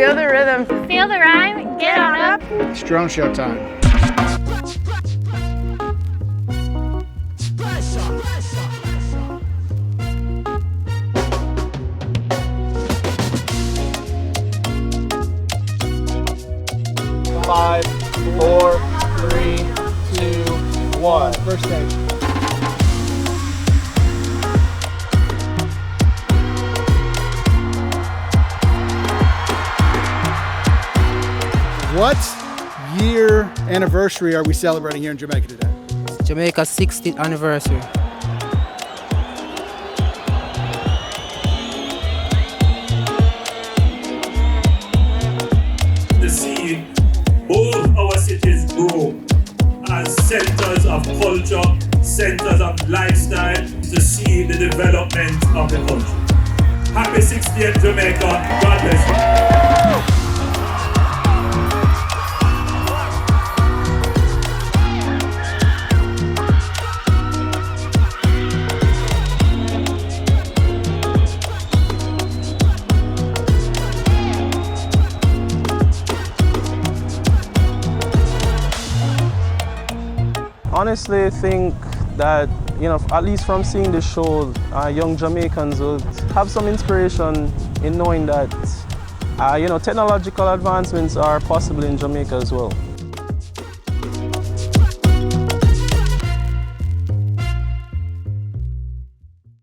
Feel the rhythm. Feel the rhyme. Get on up. It's drone show time. Five, four, three, two, one. First stage. What year anniversary are we celebrating here in Jamaica today? Jamaica's 60th anniversary. To see both our cities grow as centers of culture, centers of lifestyle, to see the development of the country. Happy 60th Jamaica, God bless you. Honestly, I think that, at least from seeing the show, young Jamaicans will have some inspiration in knowing that, technological advancements are possible in Jamaica as well.